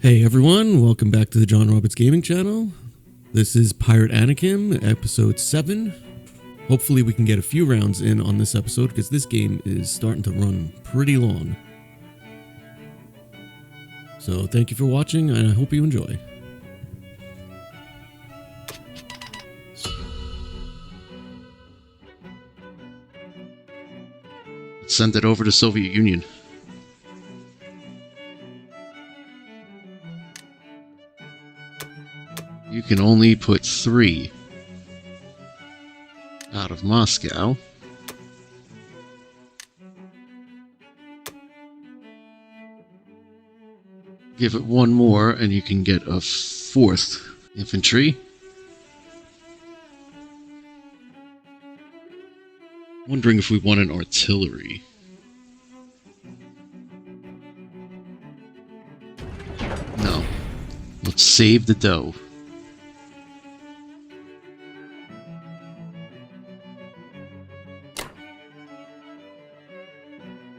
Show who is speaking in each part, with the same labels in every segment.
Speaker 1: Hey everyone, welcome back to the John Roberts Gaming Channel. This is Pirate Anakim, episode 7. Hopefully we can get a few rounds in on this episode because this game is starting to run pretty long. So thank you for watching and I hope you enjoy.
Speaker 2: Send it over to Soviet Union. You can only put 3 out of Moscow. Give it one more and you can get a 4th infantry. Wondering if we want an artillery. No. Let's save the dough.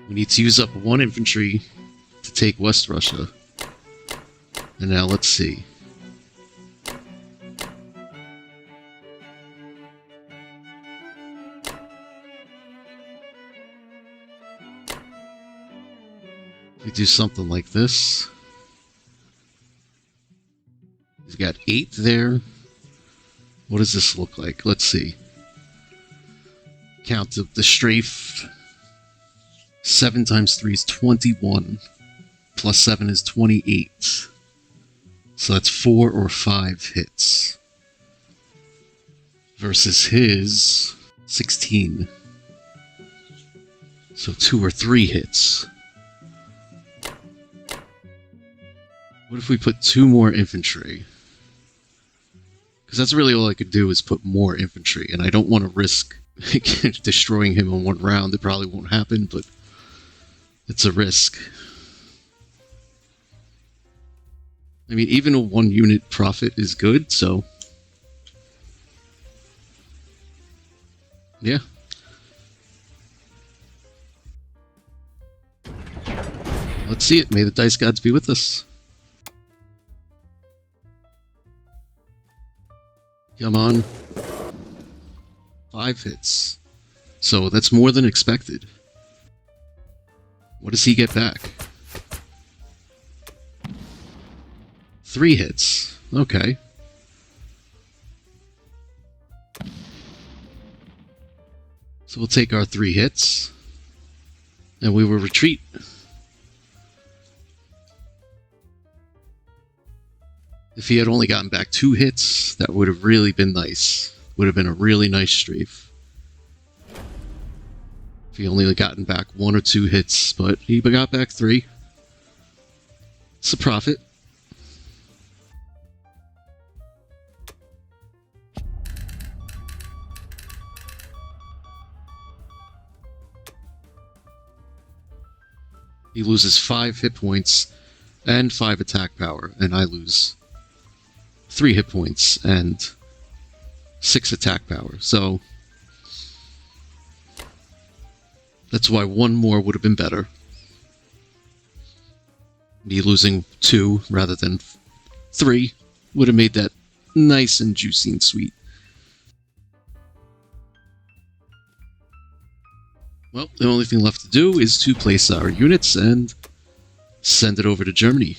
Speaker 2: We need to use up 1 infantry to take West Russia. And now let's see. We do something like this. We've got 8 there. What does this look like? Let's see. Count the strafe. 7 times 3 is 21. Plus 7 is 28. So that's 4 or 5 hits. Versus his 16. So 2 or 3 hits. What if we put 2 more infantry? Because that's really all I could do is put more infantry, and I don't want to risk destroying him in 1 round. It probably won't happen, but it's a risk. I mean, even a 1 unit profit is good, so yeah. Let's see it. May the dice gods be with us. Come on. 5 hits. So that's more than expected. What does he get back? 3 hits. Okay. So we'll take our 3 hits. And we will retreat. If he had only gotten back 2 hits, that would have really been nice. Would have been a really nice strafe. If he only had gotten back 1 or 2 hits, but he got back 3. It's a profit. He loses 5 hit points and 5 attack power, and I lose 3 hit points and 6 attack power. So that's why 1 more would have been better. Me losing 2 rather than 3 would have made that nice and juicy and sweet. Well, the only thing left to do is to place our units and send it over to Germany.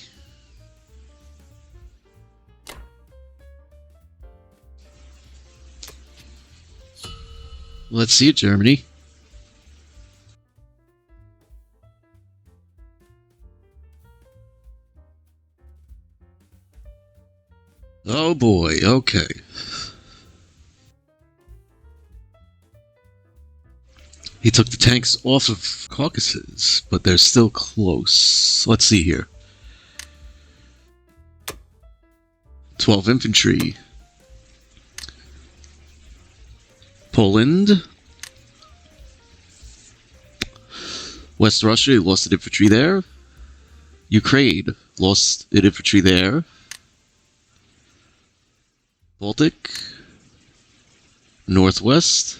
Speaker 2: Let's see it, Germany. Oh boy, okay. He took the tanks off of Caucasus, but they're still close. Let's see here. 12 infantry. Poland. West Russia lost an infantry there. Ukraine lost an infantry there. Baltic. Northwest.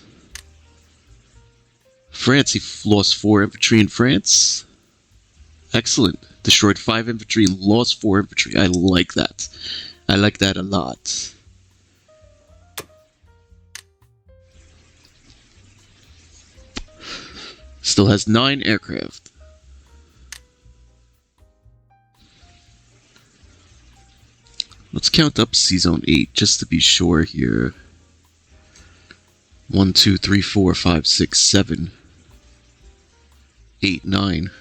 Speaker 2: France, he lost 4 infantry in France. Excellent. Destroyed 5 infantry, lost 4 infantry. I like that. I like that a lot. Still has 9 aircraft. Let's count up C-Zone 8 just to be sure here. 1, 2, 3, 4, 5, 6, 7, 8, 9.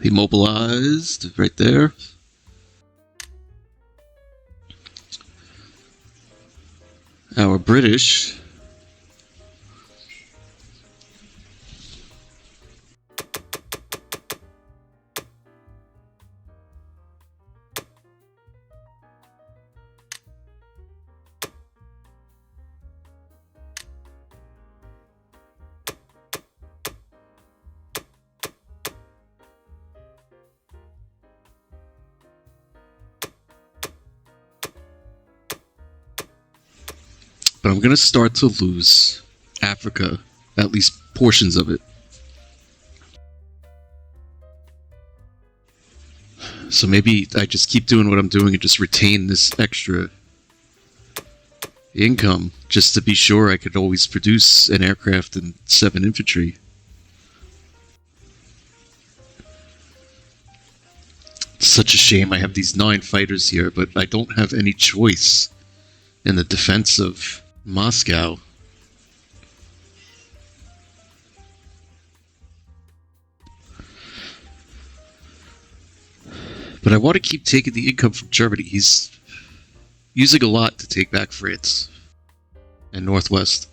Speaker 2: Immobilized right there. Our British but I'm going to start to lose Africa, at least portions of it. So maybe I just keep doing what I'm doing and just retain this extra income just to be sure I could always produce an aircraft and 7 infantry. It's such a shame I have these 9 fighters here, but I don't have any choice in the defense of Moscow. But I want to keep taking the income from Germany. He's using a lot to take back France and Northwest.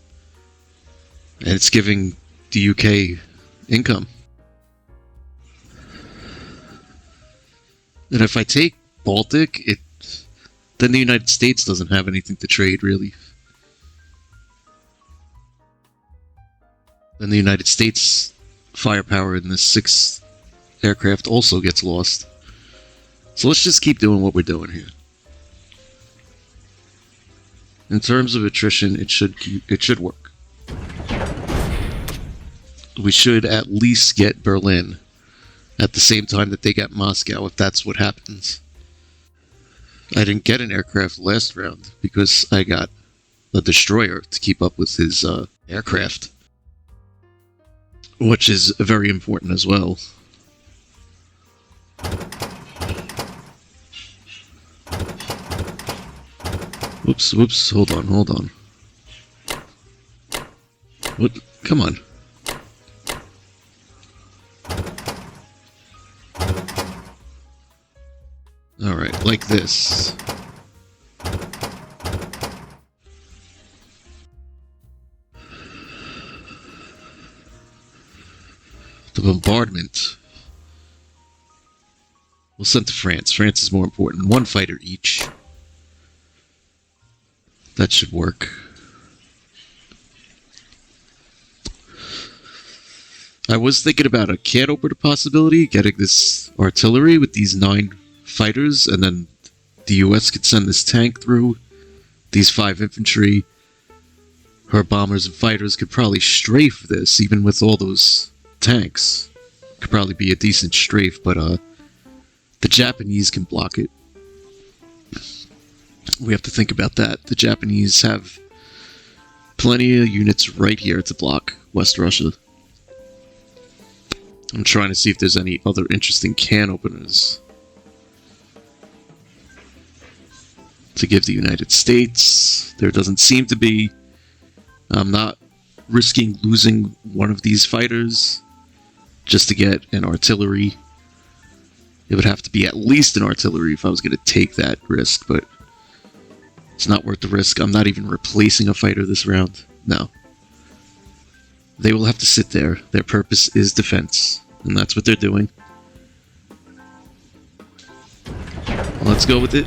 Speaker 2: And it's giving the UK income. And if I take Baltic, then the United States doesn't have anything to trade, really. Then the United States firepower in this 6th aircraft also gets lost. So let's just keep doing what we're doing here. In terms of attrition, it should work. We should at least get Berlin at the same time that they get Moscow, if that's what happens. I didn't get an aircraft last round because I got a destroyer to keep up with his aircraft, which is very important as well. Whoops, hold on. What? Come on. Alright, like this. The bombardment. We'll send to France. France is more important. 1 fighter each. That should work. I was thinking about a can't open a possibility, getting this artillery with these 9 fighters, and then the US could send this tank through. These 5 infantry, her bombers and fighters could probably strafe this, even with all those tanks. Could probably be a decent strafe, but the Japanese can block it. We have to think about that. The Japanese have plenty of units right here to block West Russia. I'm trying to see if there's any other interesting can openers to give the United States. There doesn't seem to be. I'm not risking losing one of these fighters just to get an artillery. It would have to be at least an artillery if I was going to take that risk, but it's not worth the risk. I'm not even replacing a fighter this round. No. They will have to sit there. Their purpose is defense, and that's what they're doing. Let's go with it.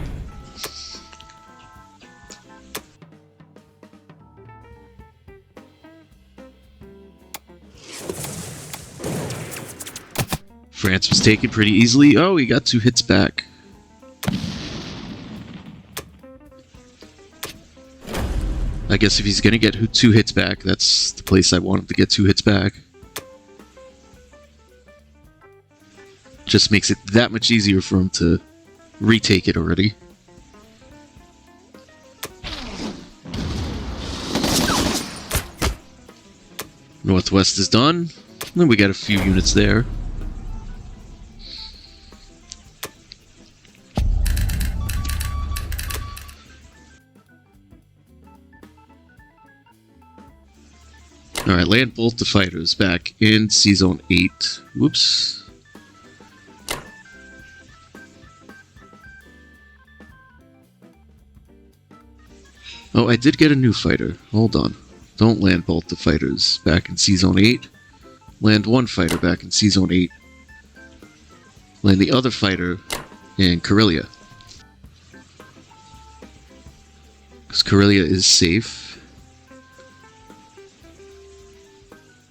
Speaker 2: France was taken pretty easily. Oh, he got 2 hits back. I guess if he's gonna get 2 hits back, that's the place I want him to get 2 hits back. Just makes it that much easier for him to retake it already. Northwest is done. Then we got a few units there. Alright, land both the fighters back in C-Zone 8. Whoops. Oh, I did get a new fighter. Hold on. Don't land both the fighters back in C-Zone 8. Land one fighter back in C-Zone 8. Land the other fighter in Karelia. Because Karelia is safe.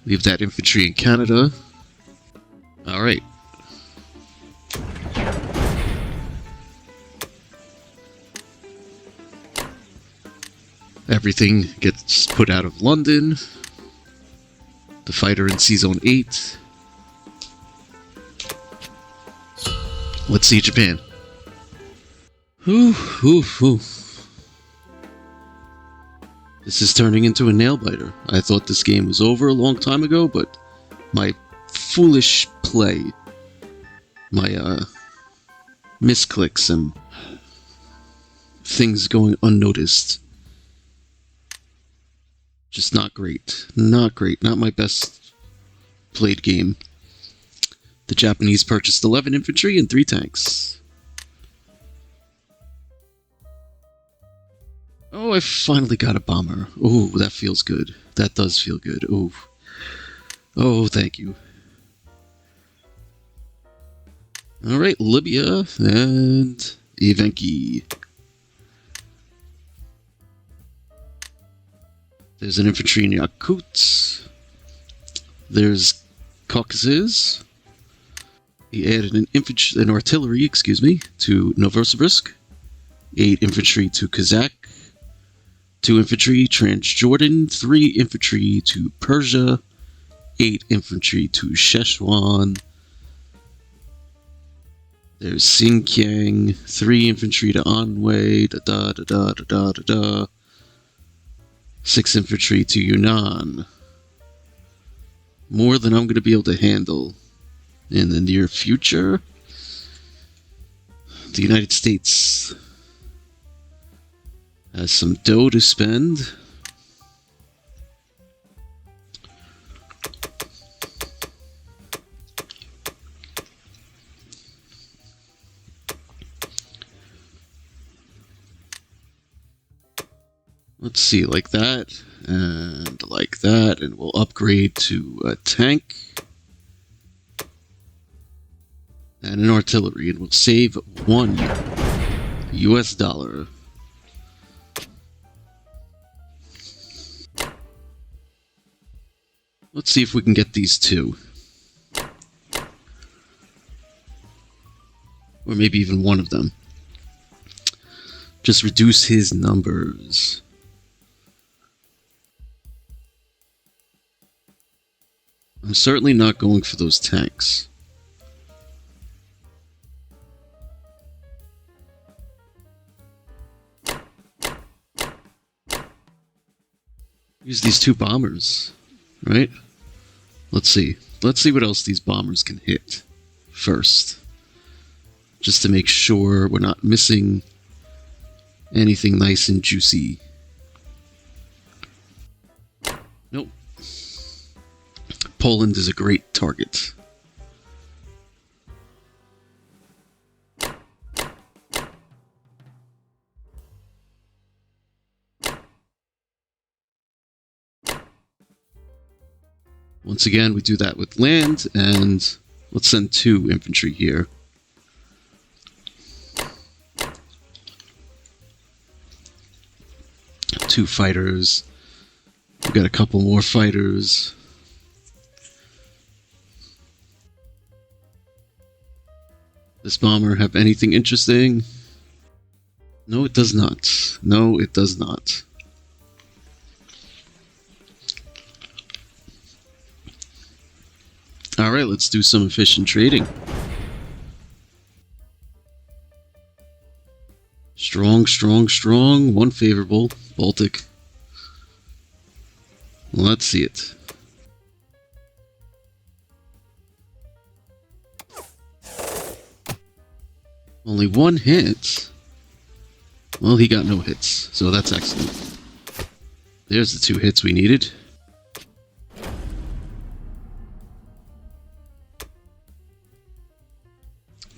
Speaker 2: Leave that infantry in Canada. Alright. Everything gets put out of London. The fighter in C-Zone 8. Let's see Japan. Whew, whew, whew. This is turning into a nail-biter. I thought this game was over a long time ago, but my foolish play, my misclicks and things going unnoticed, just not great. Not great. Not my best played game. The Japanese purchased 11 infantry and 3 tanks. Oh, I finally got a bomber. Oh, that feels good. That does feel good. Oh. Oh, thank you. Alright, Libya and Evenki. There's an infantry in Yakut. There's Caucasus. He added an artillery, to Novosibirsk. 8 infantry to Kazakh. 2 infantry Transjordan. 3 infantry to Persia. 8 infantry to Szechuan. There's Xinjiang. 3 infantry to Anhui. Da da da da da da da. 6 infantry to Yunnan. More than I'm going to be able to handle in the near future. The United States has some dough to spend. Let's see, like that, and we'll upgrade to a tank and an artillery, and we'll save $1 US. Let's see if we can get these 2. Or maybe even one of them. Just reduce his numbers. I'm certainly not going for those tanks. Use these 2 bombers, right? Let's see. Let's see what else these bombers can hit first. Just to make sure we're not missing anything nice and juicy. Nope. Poland is a great target. Once again, we do that with land, and let's send 2 infantry here. Two fighters. We've got a couple more fighters. This bomber have anything interesting? No, it does not. No, it does not. Alright, let's do some efficient trading. Strong, strong, strong. One favorable. Baltic. Let's see it. Only one hit. Well, he got no hits, so that's excellent. There's the 2 hits we needed.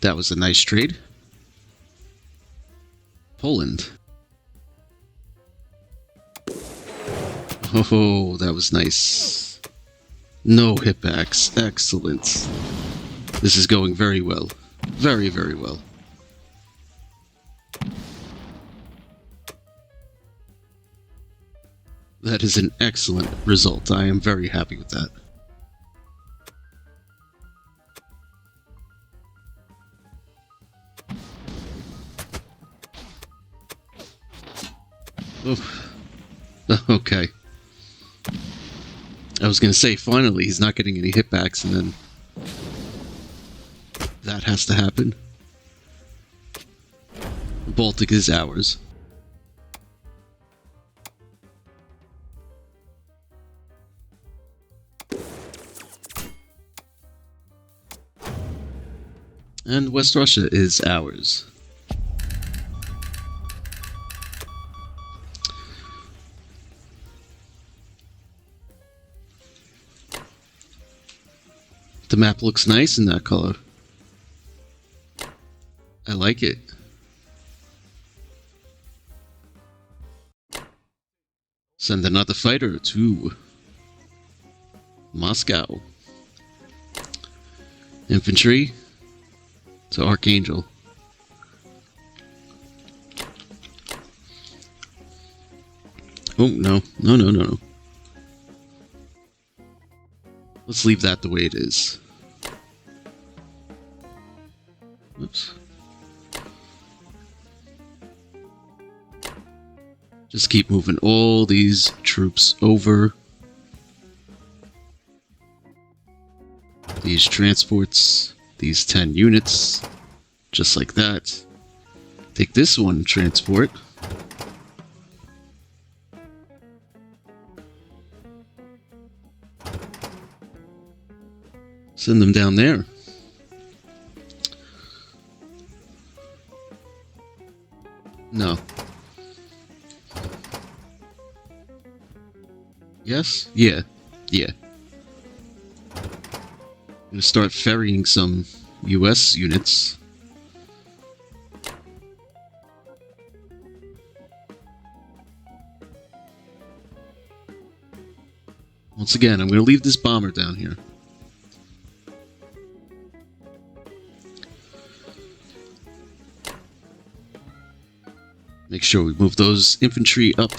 Speaker 2: That was a nice trade. Poland. Oh, that was nice. No hitbacks. Excellent. This is going very well. Very, very well. That is an excellent result. I am very happy with that. Oof. Okay. I was going to say, finally, he's not getting any hitbacks, and then that has to happen. The Baltic is ours. And West Russia is ours. The map looks nice in that color. I like it. Send another fighter to Moscow. Infantry to Archangel. Oh, no. No, no, no, no. Let's leave that the way it is. Oops. Just keep moving all these troops over. These transports, these 10 units, just like that. Take this one transport. Send them down there. No. Yes? Yeah. Yeah. I'm gonna start ferrying some US units. Once again, I'm gonna leave this bomber down here. Make sure we move those infantry up,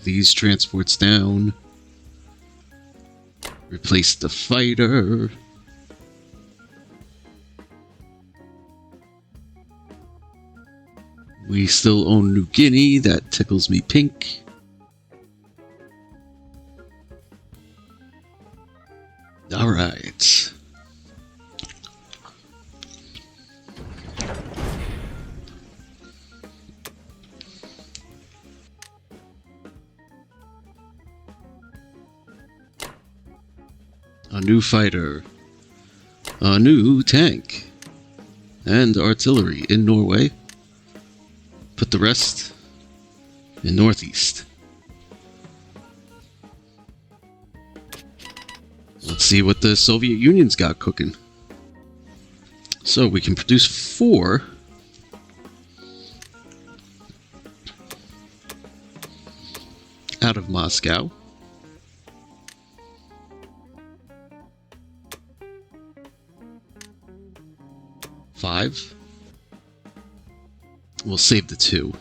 Speaker 2: these transports down. Replace the fighter. We still own New Guinea, that tickles me pink. Alright. A new fighter, a new tank, and artillery in Norway. Put the rest in Northeast. Let's see what the Soviet Union's got cooking. So we can produce 4. Out of Moscow. Five. We'll save the 2.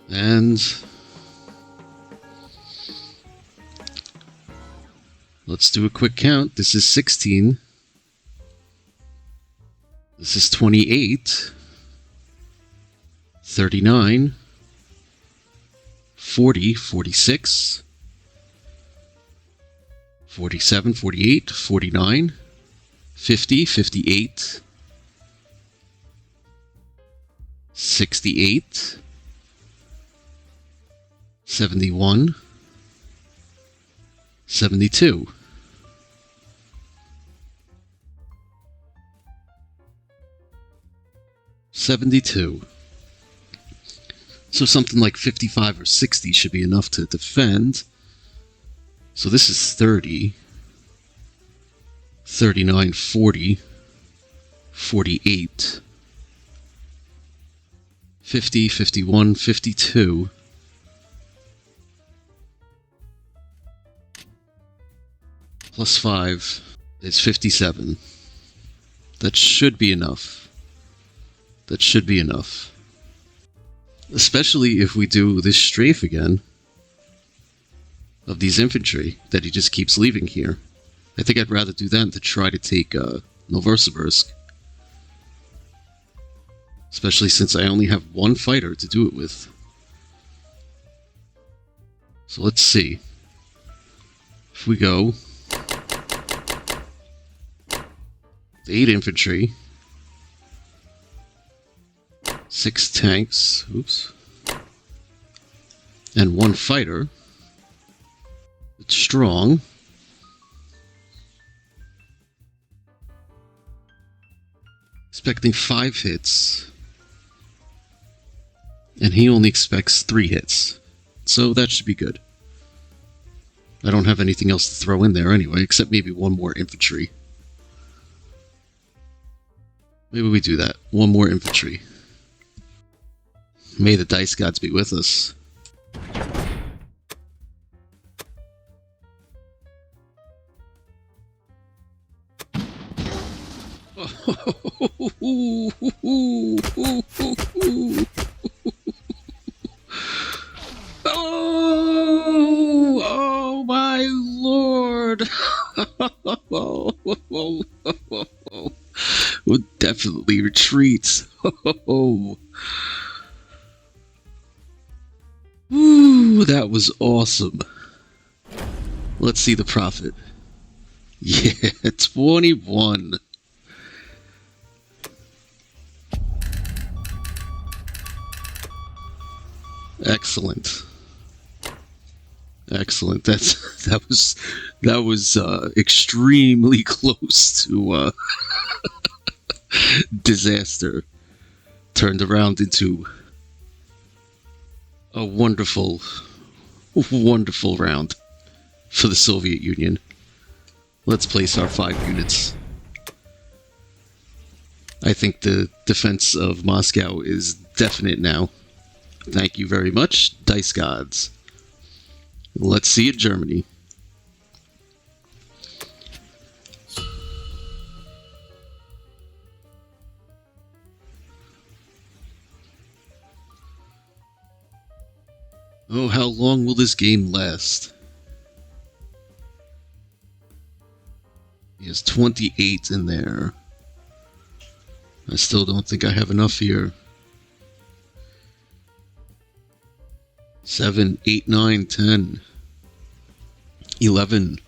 Speaker 2: And let's do a quick count. This is 16. This is 28. 39. 40, 46, 47, 48, 49, 50, 58, 68, 71, 72. 72. So something like 55 or 60 should be enough to defend. So this is 30, 39, 40, 48, 50, 51, 52. Plus 5 is 57. That should be enough. That should be enough. Especially if we do this strafe again of these infantry that he just keeps leaving here. I think I'd rather do that than to try to take Novosibirsk. Especially since I only have one fighter to do it with. So let's see. If we go 8 infantry, 6 tanks, oops, and 1 fighter. It's strong. Expecting 5 hits. And he only expects 3 hits. So that should be good. I don't have anything else to throw in there anyway, except maybe 1 more infantry. Maybe we do that. 1 more infantry. May the dice gods be with us. Oh my lord! We'll definitely retreat. Ooh, that was awesome. Let's see the profit. Yeah, 21. Excellent. Excellent. That was extremely close to disaster. Turned around into a wonderful, wonderful round for the Soviet Union. Let's place our 5 units. I think the defense of Moscow is definite now. Thank you very much, Dice Gods. Let's see it, Germany. Oh, how long will this game last? He has 28 in there. I still don't think I have enough here. 7, 8, 9, 10, 11,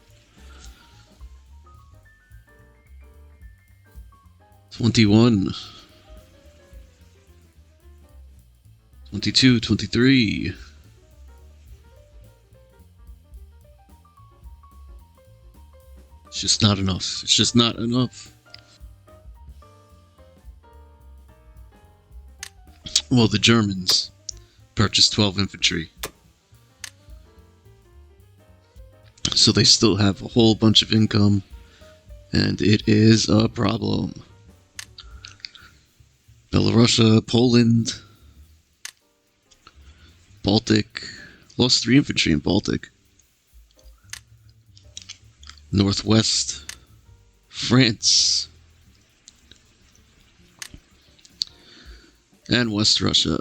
Speaker 2: 21, 22, 23. It's just not enough. It's just not enough. Well, the Germans purchased 12 infantry. So they still have a whole bunch of income, and it is a problem. Belarusia, Poland, Baltic, lost 3 infantry in Baltic. Northwest, France, and West Russia.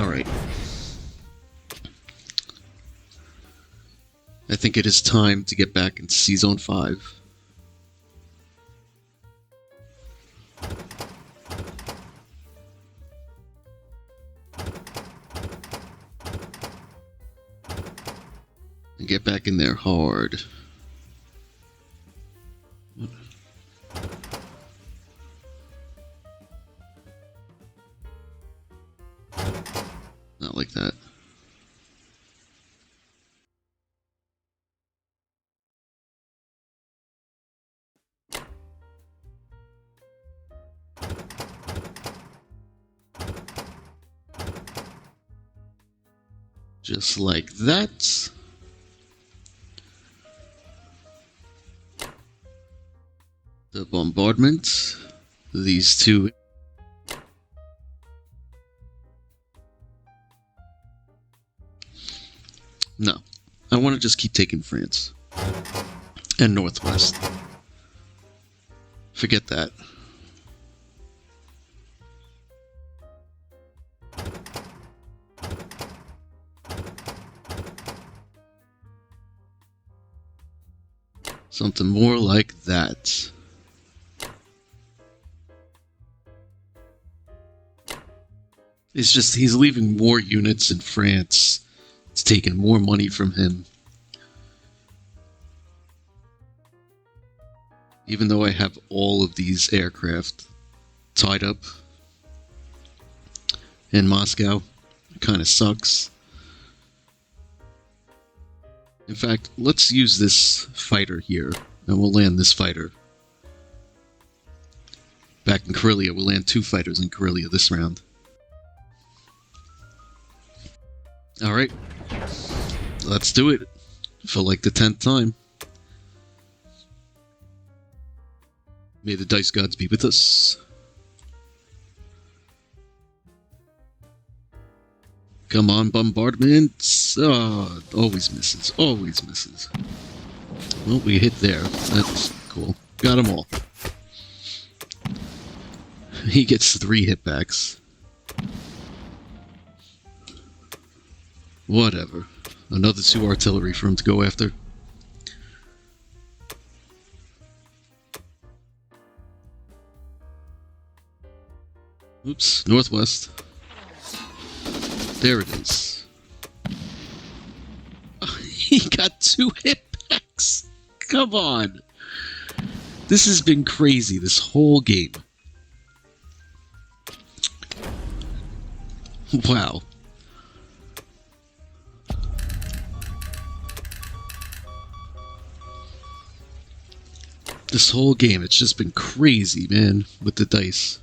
Speaker 2: Alright. I think it is time to get back into Sea Zone 5. And get back in there hard. Not like that. Just like that. The bombardment. These two. No. I want to just keep taking France. And Northwest. Forget that. Something more like that. It's just he's leaving more units in France. It's taking more money from him. Even though I have all of these aircraft tied up in Moscow, it kind of sucks. In fact, let's use this fighter here, and we'll land this fighter. Back in Karelia, we'll land 2 fighters in Karelia this round. Alright, let's do it for like the 10th time. May the dice gods be with us. Come on, bombardment. Oh, always misses, always misses. Well, we hit there. That's cool. Got them all. He gets 3 hitbacks. Whatever. Another 2 artillery for him to go after. Oops, Northwest. There it is. He got 2 hitbacks. Come on. This has been crazy this whole game. Wow. This whole game, it's just been crazy, man, with the dice.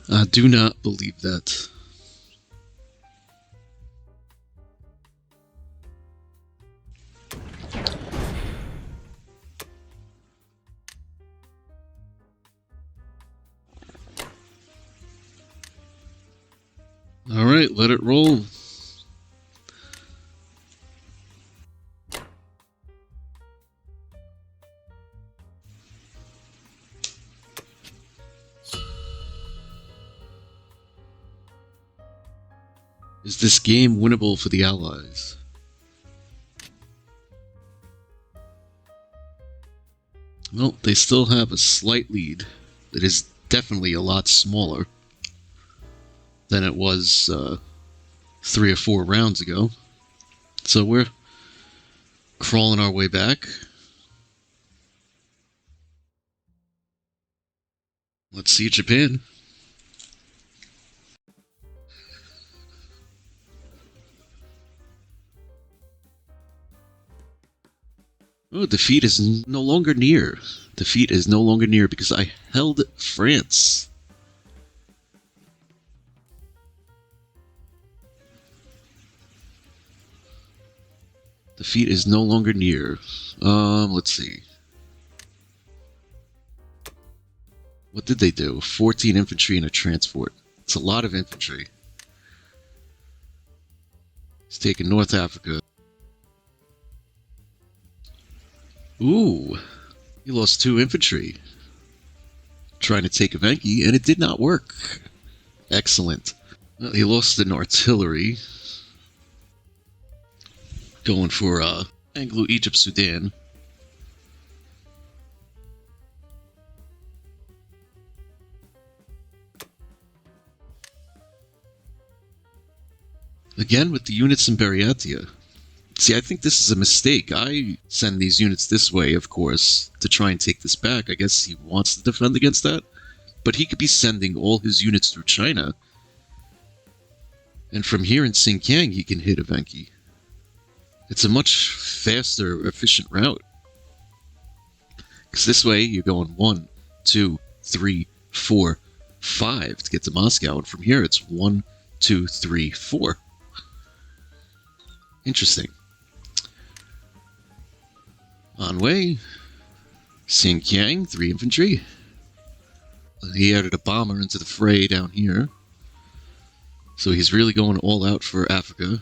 Speaker 2: I do not believe that. Alright, let it roll. Is this game winnable for the Allies? Well, they still have a slight lead. It is definitely a lot smaller than it was 3 or 4 rounds ago. So we're crawling our way back. Let's see Japan. Oh, defeat is no longer near. Defeat is no longer near because I held France. Defeat is no longer near. Let's see. What did they do? 14 infantry and a transport. It's a lot of infantry. He's taking North Africa. Ooh, he lost 2 infantry. trying to take Evenki, and it did not work. Excellent. Well, he lost an artillery. Going for Anglo-Egypt-Sudan. Again with the units in Bariatia. See, I think this is a mistake. I send these units this way, of course, to try and take this back. I guess he wants to defend against that. But he could be sending all his units through China. And from here in Xinjiang, he can hit Evenki. It's a much faster, efficient route. Because this way, you're going 1, 2, 3, 4, 5 to get to Moscow. And from here, it's 1, 2, 3, 4. Interesting. Anwei, Xinjiang, 3 infantry. He added a bomber into the fray down here. So he's really going all out for Africa.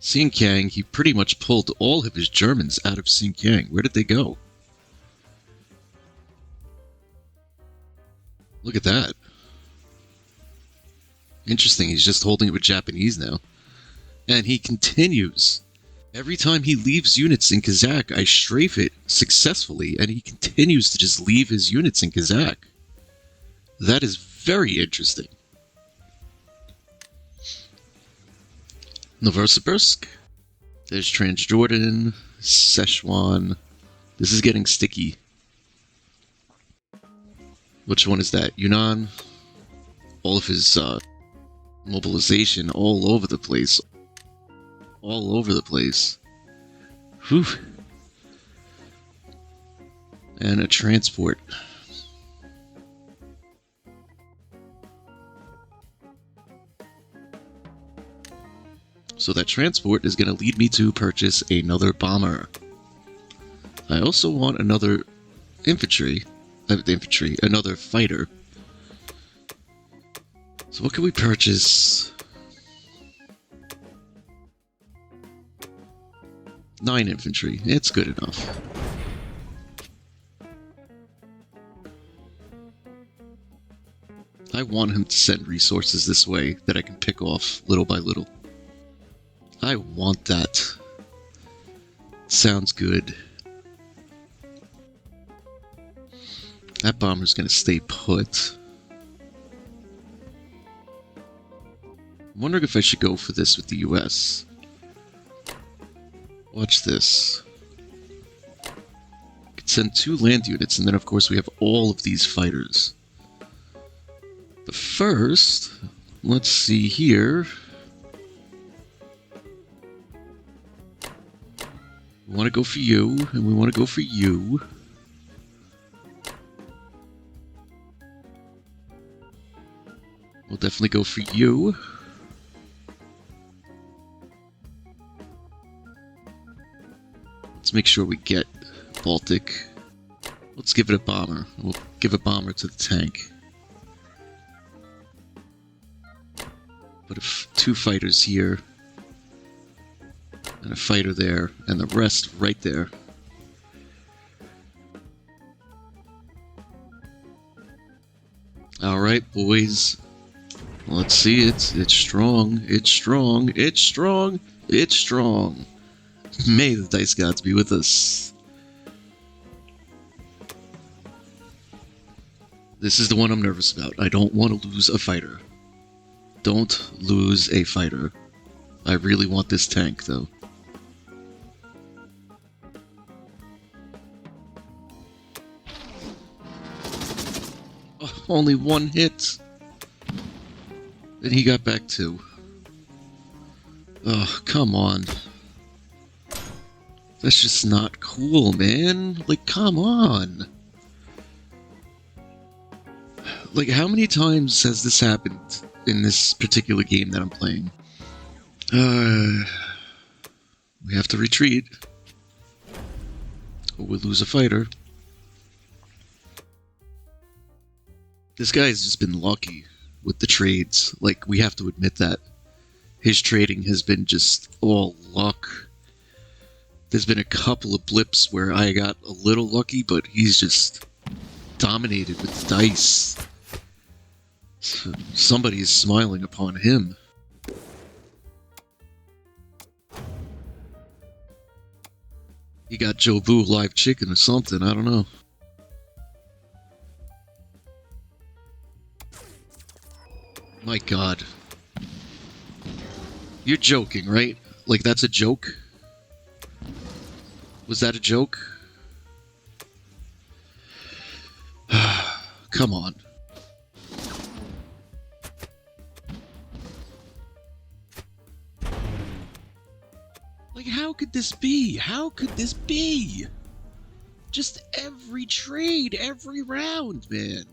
Speaker 2: Xinjiang, he pretty much pulled all of his Germans out of Xinjiang. Where did they go? Look at that. Interesting, he's just holding it with Japanese now. And he continues. Every time he leaves units in Kazakh, I strafe it successfully, and he continues to just leave his units in Kazakh. That is very interesting. Novosibirsk. There's Transjordan, Szechuan. This is getting sticky. Which one is that? Yunnan. All of his mobilization all over the place. All over the place. Whew. And a transport. So that transport is going to lead me to purchase another bomber. I also want another another fighter. So what can we purchase? 9 infantry. It's good enough. I want him to send resources this way that I can pick off little by little. I want that. Sounds good. That bomber's gonna stay put. I'm wondering if I should go for this with the US. Watch this. I could send 2 land units, and then of course we have all of these fighters. But first, let's see here. We want to go for you, and we want to go for you. We'll definitely go for you. Let's make sure we get Baltic. Let's give it a bomber. We'll give a bomber to the tank. Put 2 fighters here. And a fighter there. And the rest right there. Alright, boys. Let's see, it's strong, it's strong, it's strong, it's strong. May the dice gods be with us. This is the one I'm nervous about. I don't want to lose a fighter. Don't lose a fighter. I really want this tank, though. Oh, only 1 hit. And he got back 2. Oh, come on. That's just not cool, man. Like, come on. Like, how many times has this happened in this particular game that I'm playing? We have to retreat. Or we'll lose a fighter. This guy's just been lucky with the trades. Like, we have to admit that. His trading has been just all luck. There's been a couple of blips where I got a little lucky, but he's just dominated with the dice. So somebody's smiling upon him. He got Joe Boo live chicken or something, I don't know. My God. You're joking, right? Like, that's a joke? Was that a joke? Come on. Like, how could this be? How could this be? Just every trade, every round, man.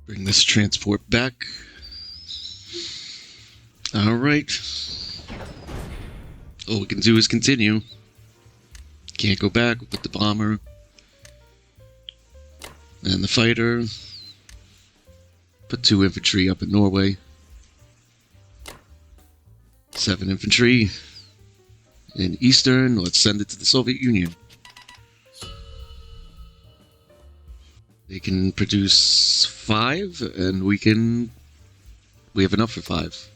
Speaker 2: Bring this transport back. Alright. All we can do is continue. Can't go back with the bomber. And the fighter. Put 2 infantry up in Norway. 7 infantry. In Eastern, let's send it to the Soviet Union. They can produce 5, and we have enough for 5.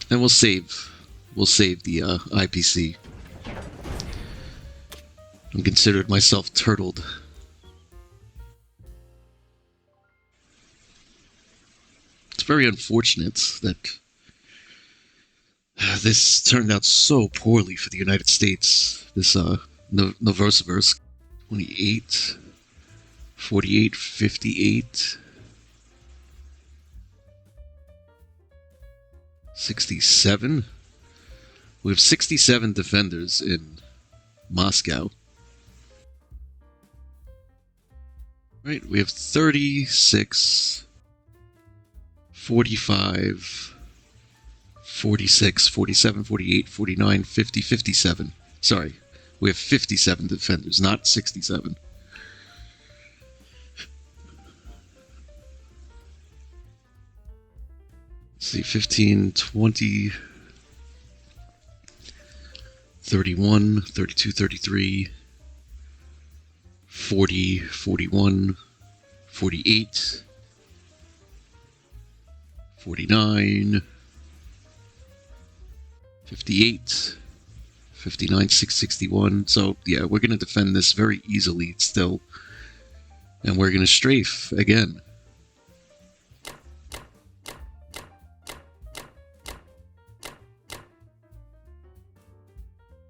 Speaker 2: And we'll save the IPC. I'm considered myself turtled. It's very unfortunate that this turned out so poorly for the United States. This Novosibirsk. 28, 48, 58, 67. We have 67 defenders in Moscow. Right, we have 36, 45, 46, 47, 48, 49, 50, 57. Sorry. We have 57 defenders, not 67. Let's see, 15, 20, 31, 32, 33, 40, 41, 48, 49, 58, 59, 661. So, yeah, we're going to defend this very easily still. And we're going to strafe again.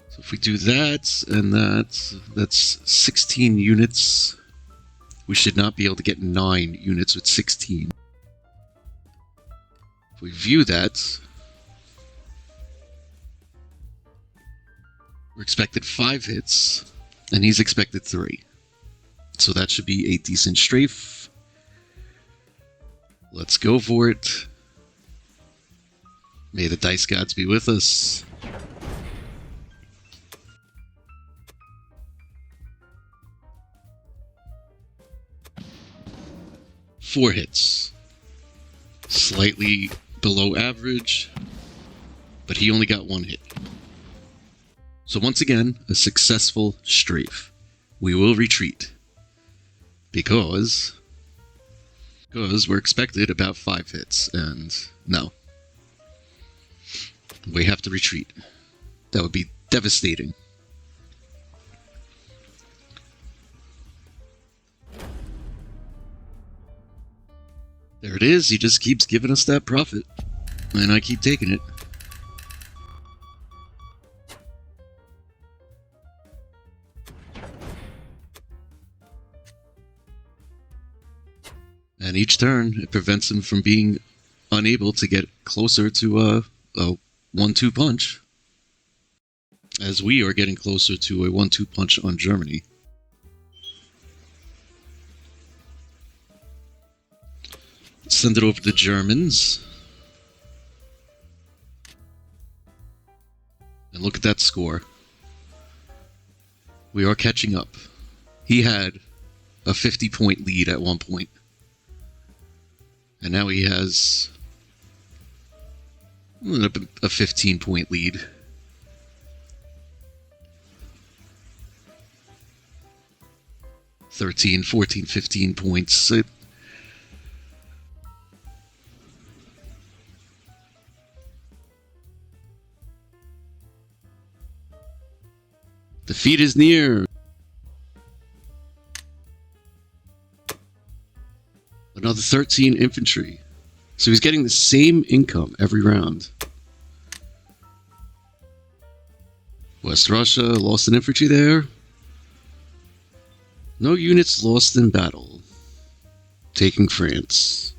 Speaker 2: So if we do that and that, that's 16 units. We should not be able to get 9 units with 16. If we view that, we're expected 5 hits, and he's expected 3. So that should be a decent strafe. Let's go for it. May the dice gods be with us. Four hits. Slightly below average, but he only got 1 hit. So once again, a successful strafe. We will retreat. Because Because we're expected about 5 hits, and no. We have to retreat. That would be devastating. There it is, he just keeps giving us that profit. And I keep taking it. And each turn, it prevents him from being unable to get closer to a 1-2 punch. As we are getting closer to a 1-2 punch on Germany. Send it over to the Germans. And look at that score. We are catching up. He had a 50-point lead at one point. And now he has a 15-point lead. $13, $14, $15 points. Defeat is near. Another 13 infantry. So he's getting the same income every round. West Russia lost an infantry there. No units lost in battle. Taking France.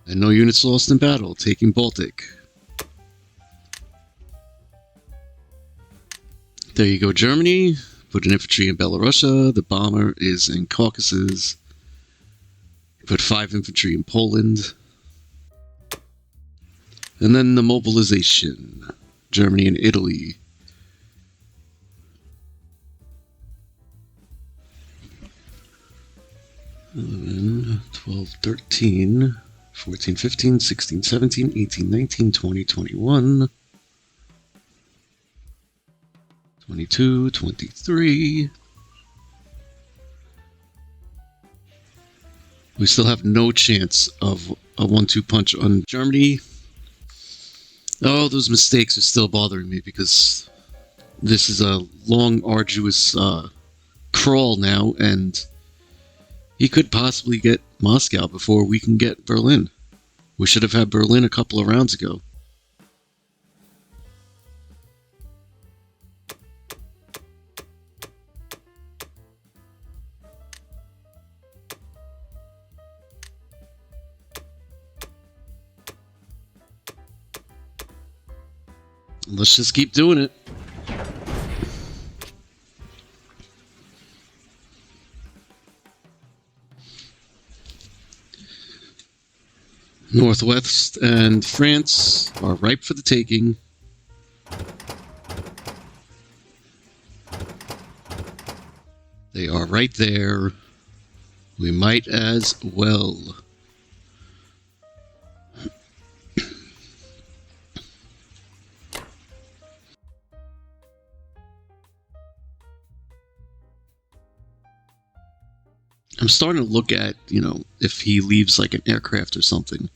Speaker 2: And no units lost in battle. Taking Baltic. There you go, Germany. Put an infantry in Belarusia. The bomber is in Caucasus. Put 5 infantry in Poland. And then the mobilization. Germany and Italy. $11, $12, $13, $14, $15, $16, $17, $18, $19, $20, $21, $22, $23. We still have no chance of a 1-2 punch on Germany. Oh, those mistakes are still bothering me because this is a long, arduous crawl now, and he could possibly get Moscow before we can get Berlin. We should have had Berlin a couple of rounds ago. Let's just keep doing it. Northwest and France are ripe for the taking. They are right there. We might as well. I'm starting to look at, if he leaves like an aircraft or something.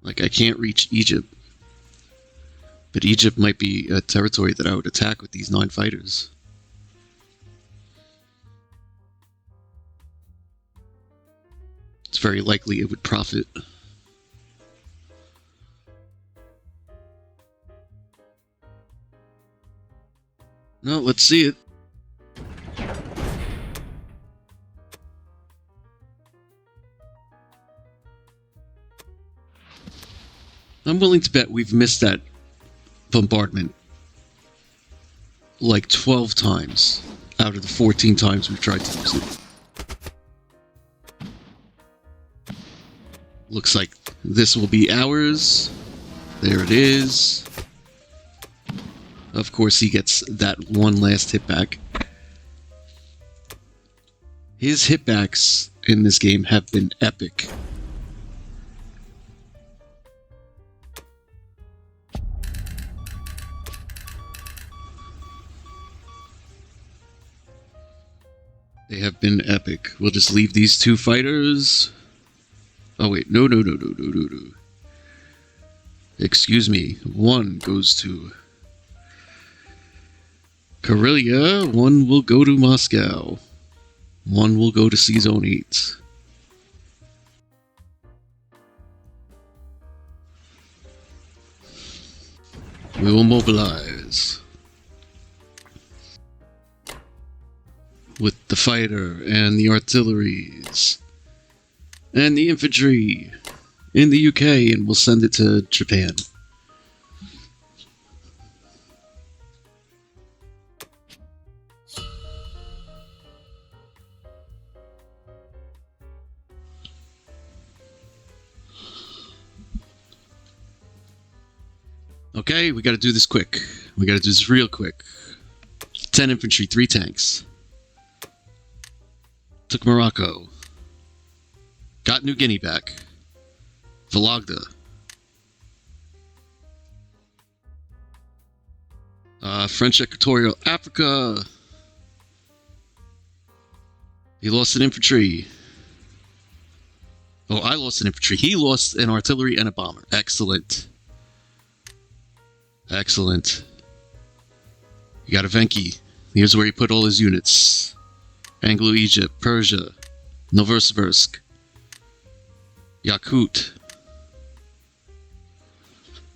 Speaker 2: Like, I can't reach Egypt. But Egypt might be a territory that I would attack with these 9 fighters. It's very likely it would profit. No, let's see it. I'm willing to bet we've missed that bombardment like 12 times out of the 14 times we've tried to use it. Looks like this will be ours. There it is. Of course, he gets that one last hit back. His hitbacks in this game have been epic. They have been epic. We'll just leave these 2 fighters. Oh wait, no. Excuse me. 1 goes to Karelia. 1 will go to Moscow. 1 will go to C-Zone 8. We will mobilize with the fighter and the artilleries and the infantry in the UK, and we'll send it to Japan. Okay, we gotta do this quick. We gotta do this real quick. 10 infantry, 3 tanks. Took Morocco. Got New Guinea back. Vologda. French Equatorial Africa. He lost an infantry. Oh, I lost an infantry. He lost an artillery and a bomber. Excellent. Excellent. You got Evenki. Here's where he put all his units. Anglo-Egypt, Persia, Novosibirsk, Yakut,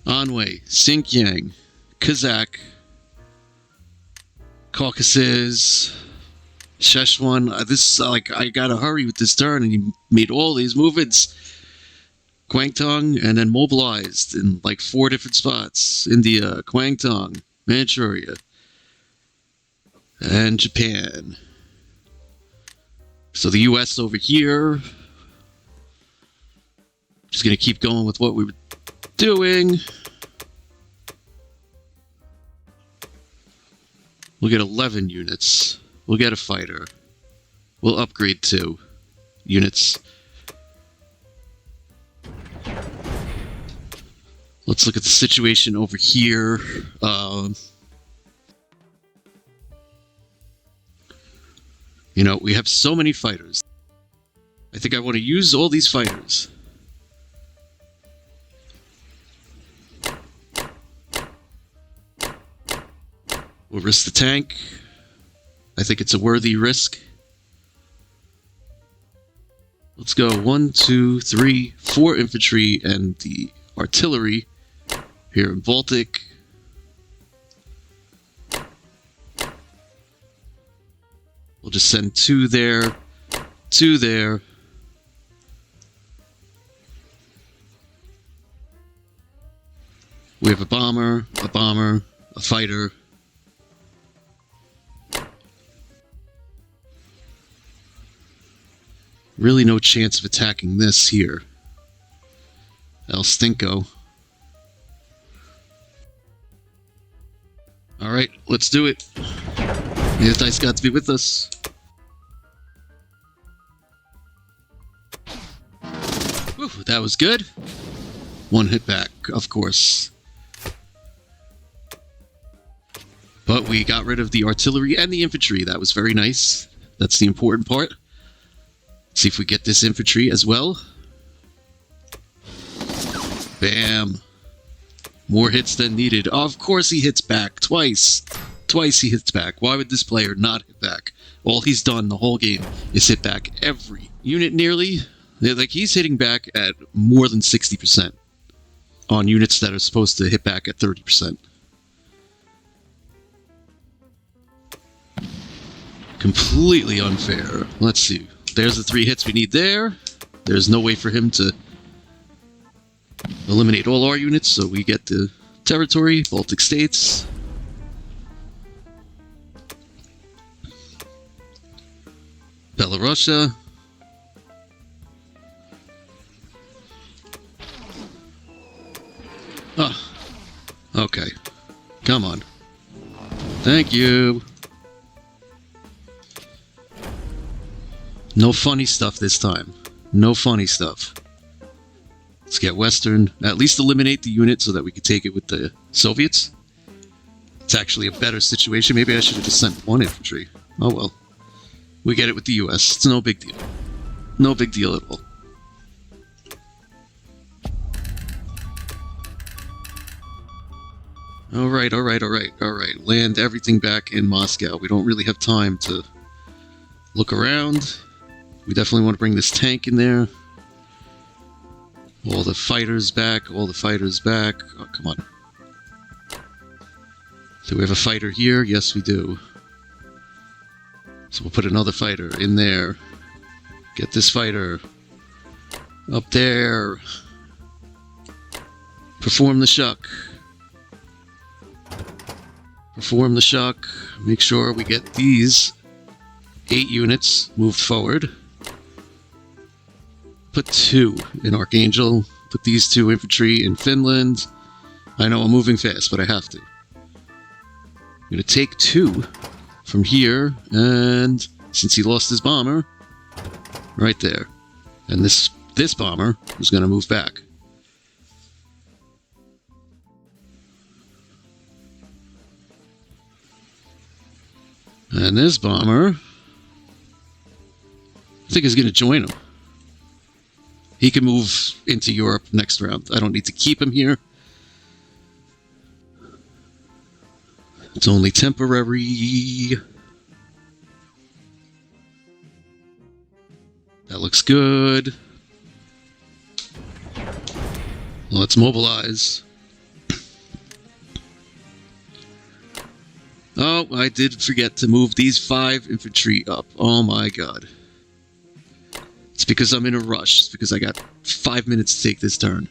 Speaker 2: Anhui, Xinjiang, Kazakh, Caucasus, Szechuan. This I gotta hurry with this turn, and he made all these movements. Guangdong, and then mobilized in 4 different spots. India, Guangdong, Manchuria, and Japan. So the US over here. Just gonna keep going with what we were doing. We'll get 11 units. We'll get a fighter. We'll upgrade 2 units. Let's look at the situation over here. We have so many fighters. I think I want to use all these fighters. We'll risk the tank. I think it's a worthy risk. Let's go 1, 2, 3, 4 infantry and the artillery here in Baltic. We'll just send 2 there, 2 there. We have a bomber, a fighter. Really no chance of attacking this here. El Stinko. Alright, let's do it. The dice got to be with us. Whew, that was good. 1 hit back, of course. But we got rid of the artillery and the infantry. That was very nice. That's the important part. See if we get this infantry as well. Bam. More hits than needed. Of course he hits back. Twice. Twice he hits back. Why would this player not hit back? All he's done the whole game is hit back every unit nearly. He's hitting back at more than 60% on units that are supposed to hit back at 30%. Completely unfair. Let's see. There's the 3 hits we need there. There's no way for him to eliminate all our units, so we get the territory, Baltic states. Belarusia. Oh, okay. Come on. Thank you. No funny stuff this time. No funny stuff. Let's get Western. At least eliminate the unit so that we can take it with the Soviets. It's actually a better situation. Maybe I should have just sent 1 infantry. Oh well. We get it with the US. It's no big deal. No big deal at all. Alright. Land everything back in Moscow. We don't really have time to look around. We definitely want to bring this tank in there. All the fighters back. Oh, come on. Do we have a fighter here? Yes, we do. So we'll put another fighter in there. Get this fighter up there. Perform the shock. Make sure we get these 8 units moved forward. Put 2 in Archangel. Put these 2 infantry in Finland. I know I'm moving fast, but I have to. I'm going to take 2 from here, and since he lost his bomber, right there. And this bomber is going to move back. And this bomber, I think, is going to join him. He can move into Europe next round. I don't need to keep him here. It's only temporary. That looks good. Let's mobilize. Oh, I did forget to move these 5 infantry up. Oh my god. It's because I'm in a rush. It's because I got 5 minutes to take this turn.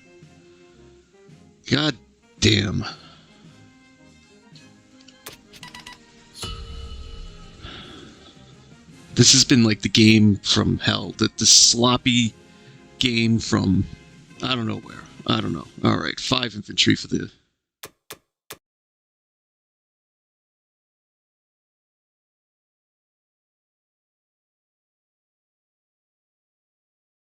Speaker 2: God damn. This has been like the game from hell. The sloppy game from I don't know where. I don't know. Alright, 5 infantry for the